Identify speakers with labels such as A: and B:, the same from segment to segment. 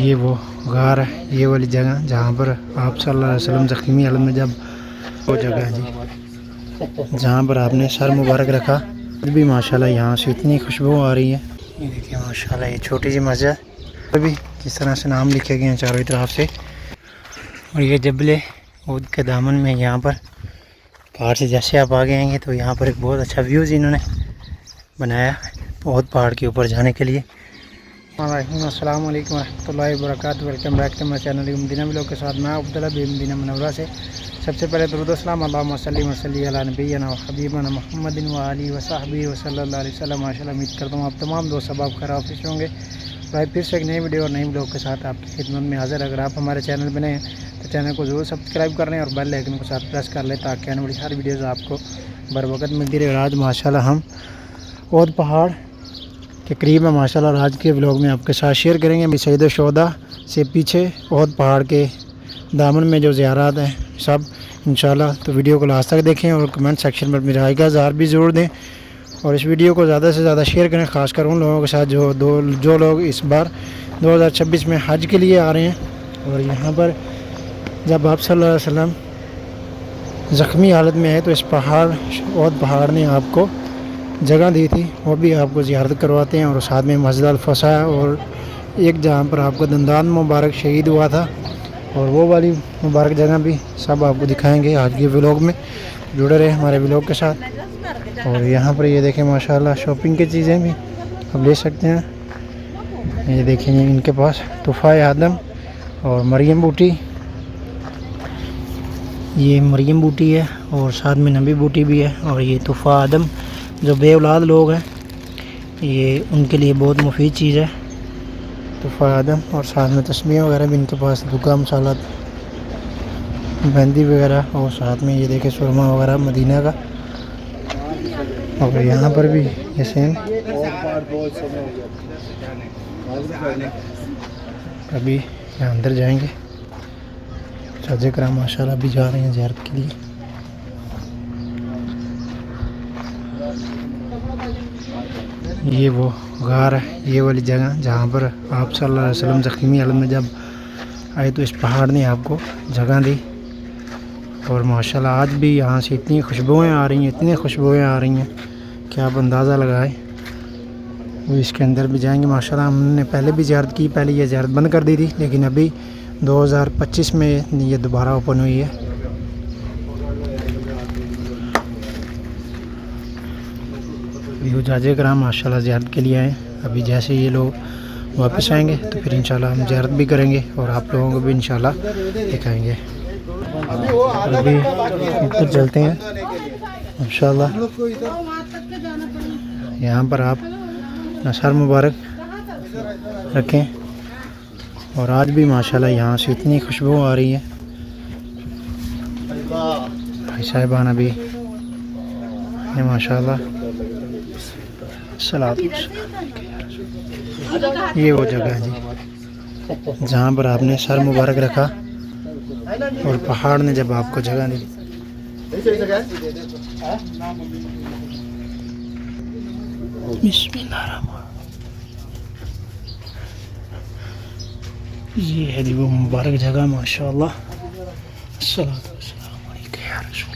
A: ये वो गार है, ये वाली जगह जहाँ पर आप सल्लल्लाहु अलैहि वसल्लम ज़ख्मी हालत में जब वो जगह है जी, जहाँ पर आपने सर मुबारक रखा। भी माशाल्लाह यहाँ से इतनी खुशबू आ रही है। ये देखिए माशाल्लाह ये छोटी सी मस्जिद अभी किस तरह से नाम लिखे गए हैं चारों तरफ से। और ये जबले उद के दामन में यहाँ पर पहाड़ से जैसे आप आगे आएंगे तो यहाँ पर एक बहुत अच्छा व्यूज़ इन्होंने बनाया बहुत पहाड़ के ऊपर जाने के लिए। अस्सलाम वालेकुम रहमतुल्लाहि व बरकातहू। Welcome back to my channel Madina vlog के साथ मैं अब्दुल्ला बी मदीना मुनव्वरा से। सबसे पहले दरूद व सलाम अल्लाहुम्मा सल्ली व सल्ली अला नबीना व हबीबना मुहम्मदिन व आलिहि व सहबिहि व सल्लल्लाहु अलैहि वसल्लम। माशाल्लाह उम्मीद करता हूँ आप तमाम दोस्त अब खैर ऑफिस होंगे। भाई फिर से एक नई वीडियो और नई व्लॉग के साथ आपकी खिदमत में हाजिर। अगर आप हमारे चैनल पर नए हैं तो चैनल को ज़रूर सब्सक्राइब कर लें और बेल आइकन को साथ प्रेस कर लें ताकि आने वाली हर वीडियोज़ आपको बर वक्त मिलती रहे। आज माशाल्लाह हम और पहाड़ के करीब है माशाल्लाह। और आज के व्लॉग में आपके साथ शेयर करेंगे सईद शोदा से पीछे बहुत पहाड़ के दामन में जो ज़ियारत हैं सब इंशाल्लाह। तो वीडियो को लास्ट तक देखें और कमेंट सेक्शन में मेरा इज़हार भी ज़रूर दें और इस वीडियो को ज़्यादा से ज़्यादा शेयर करें, ख़ासकर उन लोगों के साथ जो लोग इस बार 2026 में हज के लिए आ रहे हैं। और यहाँ पर जब आप सल्लल्लाहु अलैहि वसल्लम ज़ख्मी हालत में है तो इस पहाड़ ने आपको जगह दी थी, वो भी आपको ज़ियारत करवाते हैं। और साथ में मस्जिद अल-फसा और एक जहाँ पर आपको दंदान मुबारक शहीद हुआ था और वो वाली मुबारक जगह भी सब आपको दिखाएंगे आज के व्लॉग में। जुड़े रहे हमारे व्लॉग के साथ। और यहाँ पर ये देखें माशाल्लाह शॉपिंग की चीज़ें भी आप ले सकते हैं। ये देखें इनके पास तोहफ़ा आदम और मरियम बूटी, ये मरियम बूटी है और साथ में नबी बूटी भी है। और ये तोहफ़ा आदम जो बे औलाद लोग हैं ये उनके लिए बहुत मुफीद चीज़ है तोहफ़ा आदम। और साथ में तस्बीह वगैरह भी इनके पास, दुका मसाला, मेहंदी वगैरह और साथ में ये देखे सुरमा वगैरह मदीना का। और यहाँ पर भी ये सेम अभी यहाँ अंदर जाएंगे। चाचा कराम माशाल्लाह भी जा रहे हैं ज़ियारत के लिए। ये वो गार है, ये वाली जगह जहाँ पर आप सल्लल्लाहु अलैहि वसल्लम ज़ख्मी हालत में जब आए तो इस पहाड़ ने आपको जगह दी। और माशाल्लाह आज भी यहाँ से इतनी खुशबुएँ आ रही हैं, इतनी खुशबुएँ आ रही हैं कि आप अंदाज़ा लगाएं। वो इसके अंदर भी जाएंगे माशाल्लाह। हमने पहले भी ज़ियारत की, पहले ये ज़ियारत बंद कर दी थी लेकिन अभी 2025 में ये दोबारा ओपन हुई है। जाजे कराम माशाल्लाह ज़ियारत के लिए आए। अभी जैसे ये लोग वापस आएंगे तो फिर इंशाल्लाह हम ज़ियारत भी करेंगे और आप लोगों को भी इंशाल्लाह दिखाएंगे। अभी ऊपर चलते हैं इंशाल्लाह। यहाँ पर आप नसर मुबारक रखें। और आज भी माशाल्लाह यहाँ से इतनी खुशबू आ रही है। भाई साहिबान अभी माशाल्लाह सलात। ये वो जगह है जी जहाँ पर आपने सर मुबारक रखा और पहाड़ ने जब आपको जगह दी। ये है जी वो मुबारक जगह माशाल्लाह। सलात वस्सलाम अलैका या रसूल।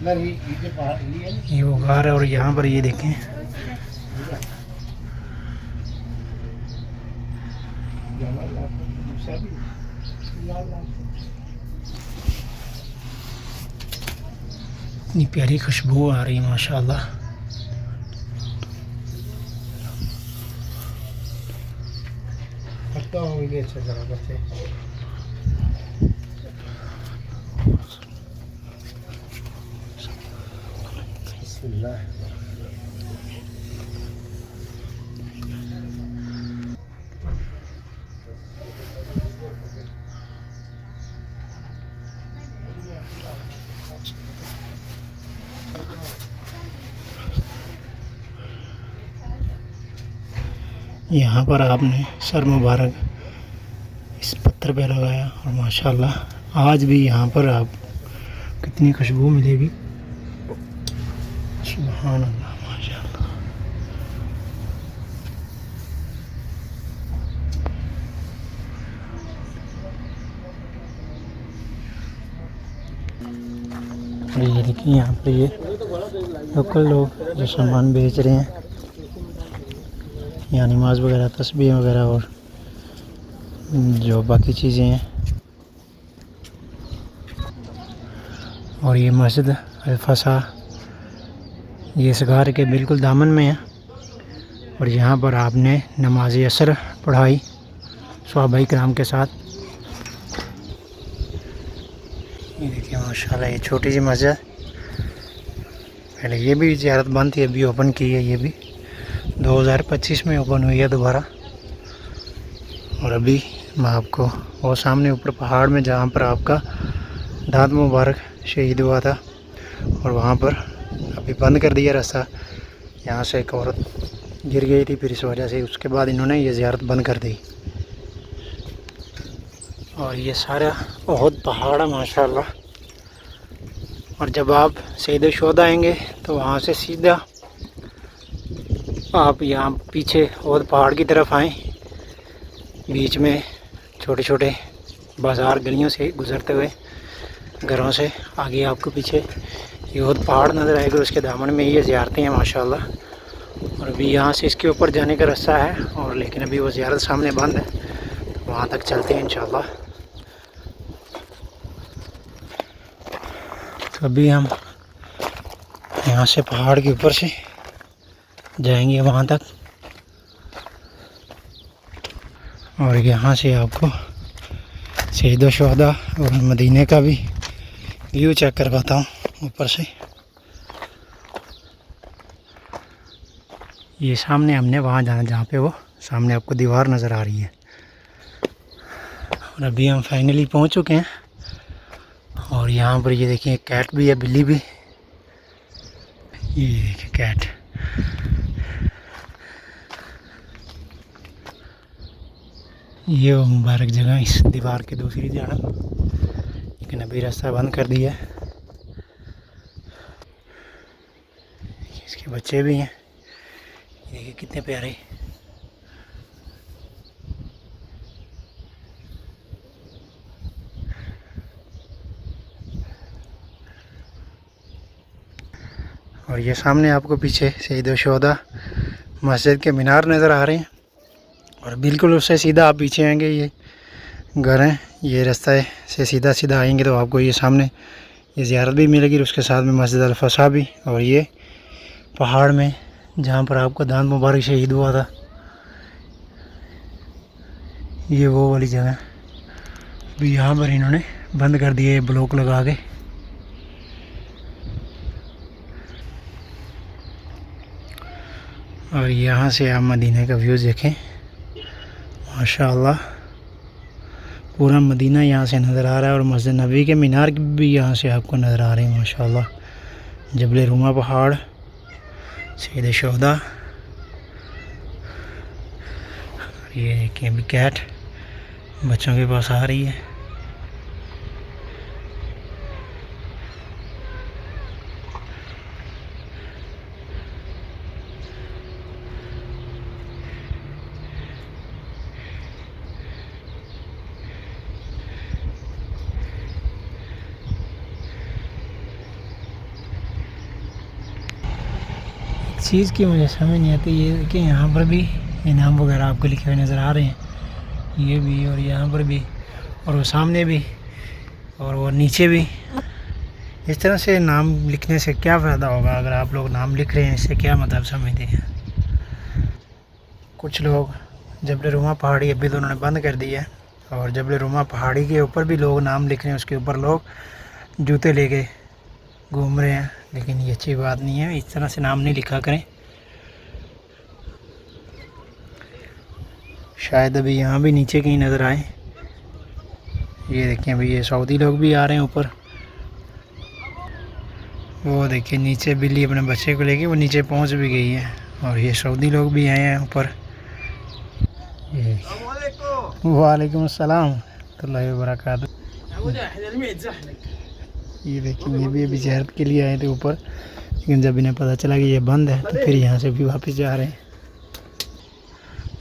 A: ये वो गार है और यहाँ पर ये देखें इतनी प्यारी खुशबू आ रही है माशाल्लाह। यहाँ पर आपने सर मुबारक इस अत्तर पे लगाया और माशाल्लाह आज भी यहाँ पर आप कितनी खुशबू मिलेगी। सुभान अल्लाह माशाल्लाह। ये देखिए यहाँ पर ये लोकल लोग जो सामान बेच रहे हैं, यहाँ नमाज वगैरह, तस्बीह वगैरह और जो बाकी चीज़ें हैं। और ये मस्जिद अल-फसा ये इस गार के बिल्कुल दामन में है और यहाँ पर आपने नमाज असर पढ़ाई सहाबाए किराम के साथ। ये देखिए माशाल्लाह ये छोटी सी मस्जिद, पहले ये भी ज़ियारत बंद थी, अभी ओपन की है। ये भी 2025 में ओपन हुई है दोबारा। और अभी मैं आपको वो सामने ऊपर पहाड़ में जहाँ पर आपका दाद मुबारक शहीद हुआ था और वहाँ पर अभी बंद कर दिया रास्ता। यहाँ से एक औरत गिर गई थी, फिर इस वजह से उसके बाद इन्होंने ये ज़ियारत बंद कर दी। और ये सारा बहुत पहाड़ है माशाल्लाह। और जब आप शहीद शोहदा आएंगे तो वहाँ से सीधा आप यहाँ पीछे और पहाड़ की तरफ आएँ, बीच में छोटे छोटे बाज़ार गलियों से गुज़रते हुए घरों से आगे आपको पीछे ये बहुत पहाड़ नज़र आएगा, उसके दामन में ये ज़ियारतें हैं माशाल्लाह। और अभी यहाँ से इसके ऊपर जाने का रास्ता है और लेकिन अभी वो ज़ियारत सामने बंद है, तो वहाँ तक चलते हैं इंशाल्लाह। तो अभी हम यहाँ से पहाड़ के ऊपर से जाएंगे वहाँ तक और यहाँ से आपको शहीद शोहदा और मदीने का भी व्यू चेक करवाता हूँ ऊपर से। ये सामने हमने वहाँ जाना जहाँ पे वो सामने आपको दीवार नज़र आ रही है। और अभी हम फाइनली पहुँच चुके हैं और यहाँ पर ये देखिए कैट भी है, बिल्ली भी। ये देखिए कैट। ये वो मुबारक जगह इस दीवार की दूसरी जानब, लेकिन अभी रास्ता बंद कर दिया है। इसके बच्चे भी हैं, देखिए कितने प्यारे। और ये सामने आपको पीछे शहीद शोहदा मस्जिद के मीनार नज़र आ रहे हैं और बिल्कुल उससे सीधा आप पीछे आएंगे, ये घर हैं, ये रास्ता से सीधा सीधा आएंगे तो आपको ये सामने ये ज़ियारत भी मिलेगी, उसके साथ में मस्जिद अल-फसा भी। और ये पहाड़ में जहाँ पर आपका दाद मुबारक शहीद हुआ था, ये वो वाली जगह। अभी यहाँ पर इन्होंने बंद कर दिए ब्लॉक लगा के। और यहाँ से आप मदीने का व्यू देखें माशाअल्लाह, पूरा मदीना यहाँ से नज़र आ रहा है और मस्जिद नबी के मीनार भी यहाँ से आपको नज़र आ रहे हैं माशाअल्लाह। जबल रुमा पहाड़, शहीद शोहदा। ये देखिए अभी कैट बच्चों के पास आ रही है। चीज़ की मुझे समझ नहीं आती ये कि यहाँ पर भी इनाम वगैरह आपको लिखे हुए नज़र आ रहे हैं, ये भी और यहाँ पर भी और वो सामने भी और वो नीचे भी। इस तरह से नाम लिखने से क्या फ़ायदा होगा? अगर आप लोग नाम लिख रहे हैं इससे क्या मतलब समझते हैं? कुछ लोग जबल रुमा पहाड़ी अभी तो उन्होंने बंद कर दी है और जबल रुमा पहाड़ी के ऊपर भी लोग नाम लिख रहे हैं, उसके ऊपर लोग जूते लेके घूम रहे हैं, लेकिन ये अच्छी बात नहीं है, इस तरह से नाम नहीं लिखा करें। शायद अभी यहाँ भी नीचे कहीं नज़र आए। ये देखिए अभी ये सऊदी लोग भी आ रहे हैं ऊपर, वो देखिए नीचे बिल्ली अपने बच्चे को लेके वो नीचे पहुँच भी गई है और ये सऊदी लोग भी आए हैं ऊपर। वालेकुम अस्सलाम। रहमतुल्लाहि व बरकातहू। ये देखिए ये भी अभी ज़ियारत के लिए आए थे ऊपर, लेकिन जब इन्हें पता चला कि ये बंद है तो फिर यहाँ से भी वापस जा रहे हैं।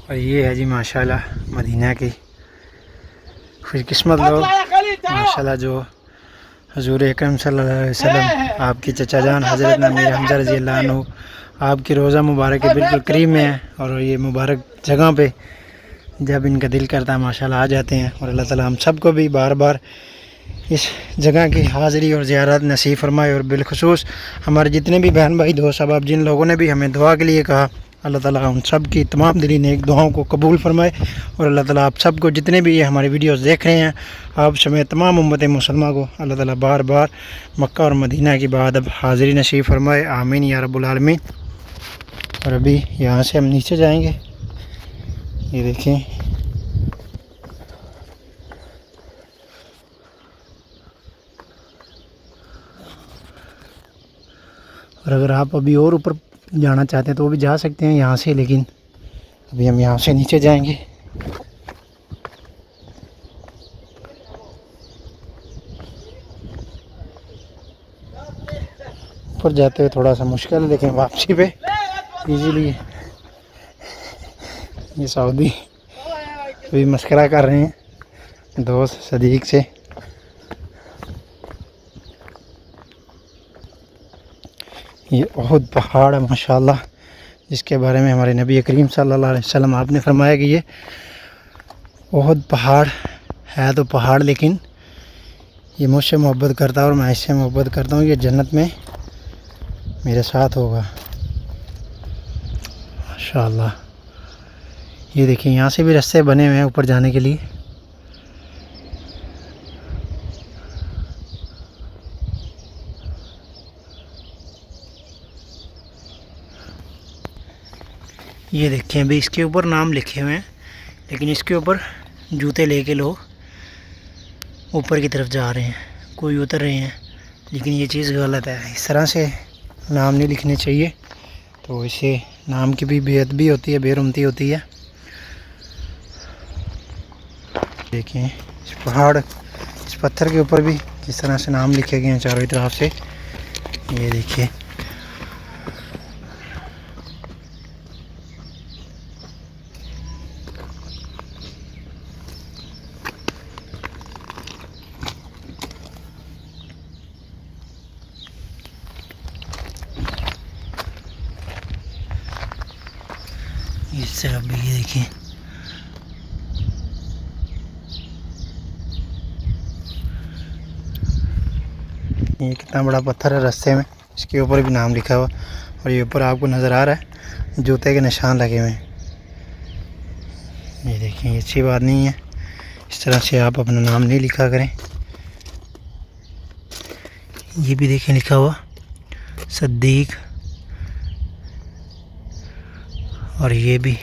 A: और ये है जी माशाल्लाह मदीना की खुशकिस्मत लोग माशाल्लाह जो हुजूर अकरम सल्लल्लाहु अलैहि वसल्लम आपके चचा जान हज़रत अमीर हमज़ा रज़ी अल्लाह अन्हु आपकी रोज़ा मुबारक के बिल्कुल करीब में है। और ये मुबारक जगह पे जब इनका दिल करता है माशाल्लाह आ जाते हैं। और अल्लाह ताला हम सबको भी बार बार इस जगह की हाज़िरी और ज़ियारत नसीब फरमाए। और बिलखुसूस हमारे जितने भी बहन भाई दोस्त अब जिन लोगों ने भी हमें दुआ के लिए कहा, अल्लाह ताला उन सब की तमाम दिली नेक दुआओं को कबूल फरमाए। और अल्लाह ताला आप सबको जितने भी ये हमारे वीडियोस देख रहे हैं आप समेत तमाम उम्मत मुसलमान को अल्लाह ताला बार बार मक्का और मदीना की बाद अब हाज़िरी नसीब फरमाए, आमीन या रब्बुल आलमीन। और अभी यहाँ से हम नीचे जाएंगे, ये देखें और अगर आप अभी और ऊपर जाना चाहते हैं तो वो भी जा सकते हैं यहाँ से, लेकिन अभी हम यहाँ से नीचे जाएंगे। ऊपर जाते हुए थोड़ा सा मुश्किल है, लेकिन वापसी पे इजीली। ये सऊदी अभी मस्करा कर रहे हैं दोस्त सदीक से। ये ओहद पहाड़ है माशाल्लाह, जिसके बारे में हमारे नबी करीम सल्लल्लाहु अलैहि वसल्लम आपने फरमाया कि ये ओहद पहाड़ है तो पहाड़, लेकिन ये मुझसे मोहब्बत करता है और मैं इससे मोहब्बत करता हूँ, ये जन्नत में मेरे साथ होगा माशाल्लाह। ये देखिए यहाँ से भी रास्ते बने हुए हैं ऊपर जाने के लिए। ये देखिए अभी इसके ऊपर नाम लिखे हुए हैं, लेकिन इसके ऊपर जूते लेके लोग ऊपर की तरफ जा रहे हैं, कोई उतर रहे हैं, लेकिन ये चीज़ गलत है। इस तरह से नाम नहीं लिखने चाहिए, तो इससे नाम की भी बेअदबी होती है, बेरुमती होती है। देखिए इस पहाड़ इस पत्थर के ऊपर भी किस तरह से नाम लिखे गए हैं चारों तरफ से। ये देखिए इस तरफ भी ये देखिए ये कितना बड़ा पत्थर है रास्ते में, इसके ऊपर भी नाम लिखा हुआ। और ये ऊपर आपको नज़र आ रहा है जूते के निशान लगे हुए हैं। ये देखिए ये अच्छी बात नहीं है, इस तरह से आप अपना नाम नहीं लिखा करें। ये भी देखें लिखा हुआ सद्दीक, और ये भी इस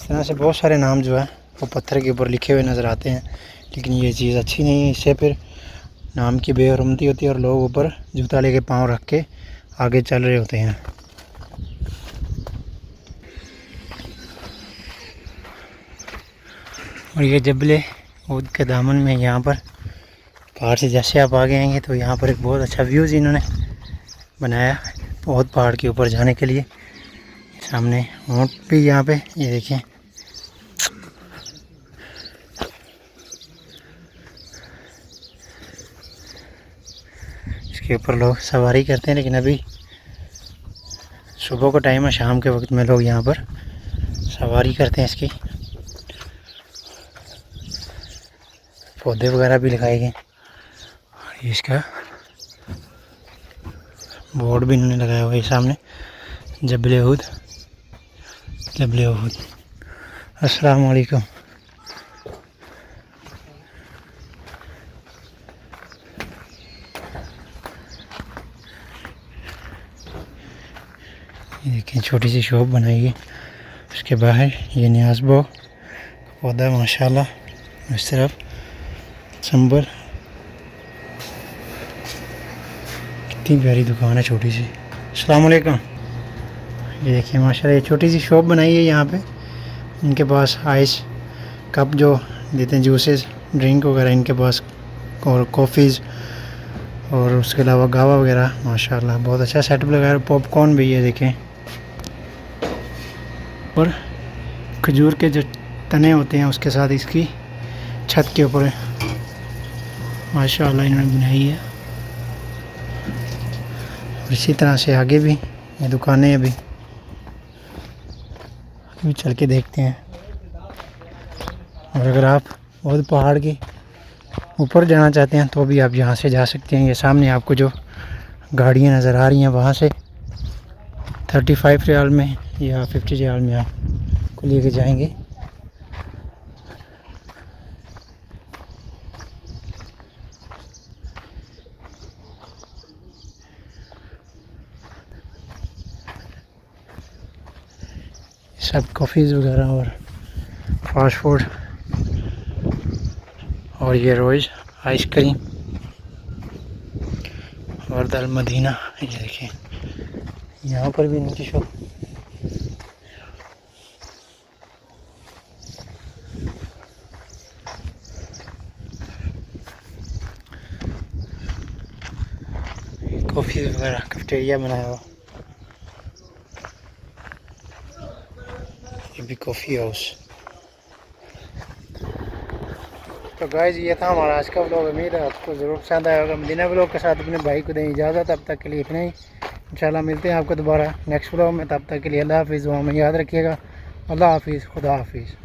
A: तरह से बहुत सारे नाम जो है वो पत्थर के ऊपर लिखे हुए नज़र आते हैं, लेकिन ये चीज़ अच्छी नहीं है। इससे फिर नाम की बेहरमती होती है और लोग ऊपर जूता लेके पाँव रख के आगे चल रहे होते हैं। और ये जबले उद के दामन में यहाँ पर पहाड़ से जैसे आप आगे आएंगे तो यहाँ पर एक बहुत अच्छा व्यूज़ इन्होंने बनाया बहुत पहाड़ के ऊपर जाने के लिए। सामने ऊँट भी यहाँ पे ये देखें, इसके ऊपर लोग सवारी करते हैं, लेकिन अभी सुबह का टाइम है, शाम के वक्त में लोग यहाँ पर सवारी करते हैं इसकी। पौधे वगैरह भी लगाए गए और इसका बोर्ड भी इन्होंने लगाया हुआ है सामने, जबल उहद। अस्सलाम वालेकुम। ये देखिए छोटी सी शॉप बनाई है, उसके बाहर ये न्याज़बो पौधा माशाल्लाह, इस तरफ संबर। कितनी प्यारी दुकान है छोटी सी। अस्सलाम वालेकुम। ये देखिए माशाल्लाह ये छोटी सी शॉप बनाई है यहाँ पे। इनके पास आइस कप जो देते हैं जूसेस, ड्रिंक वगैरह इनके पास, और कॉफ़ीज़, और उसके अलावा गावा वगैरह। माशाल्लाह बहुत अच्छा सेटअप लगा है। पॉपकॉर्न भी है देखें, और खजूर के जो तने होते हैं उसके साथ इसकी छत के ऊपर माशाल्लाह इन्होंने बनाई है। और इसी तरह से आगे भी ये दुकानें अभी चल के देखते हैं। और अगर आप बहुत पहाड़ के ऊपर जाना चाहते हैं तो भी आप यहाँ से जा सकते हैं। ये सामने आपको जो गाड़ियाँ नज़र आ रही हैं वहाँ से 35 रियाल में या 50 रियाल में आपको लेके जाएंगे। सब कॉफ़ीज़ वगैरह और फास्ट फूड, और ये रोज़ आइसक्रीम और दल मदीना। ये देखें यहाँ पर भी इनकी शॉप। कॉफ़ी वगैरह कैफेटेरिया बनाया हुआ, ये भी कॉफ़ी हाउस। तो गाइस ये था हमारा आज का व्लॉग। उम्मीद है आपको ज़रूर पसंद आया होगा। मदीना व्लॉग के साथ अपने भाई को दें इजाज़त। तब तक के लिए इतना ही, इंशाल्लाह मिलते हैं आपको दोबारा नेक्स्ट व्लॉग में। तब तक के लिए अल्लाह हाफिज़। वहाँ में याद रखिएगा। अल्लाह हाफिज़, खुदा हाफिज़।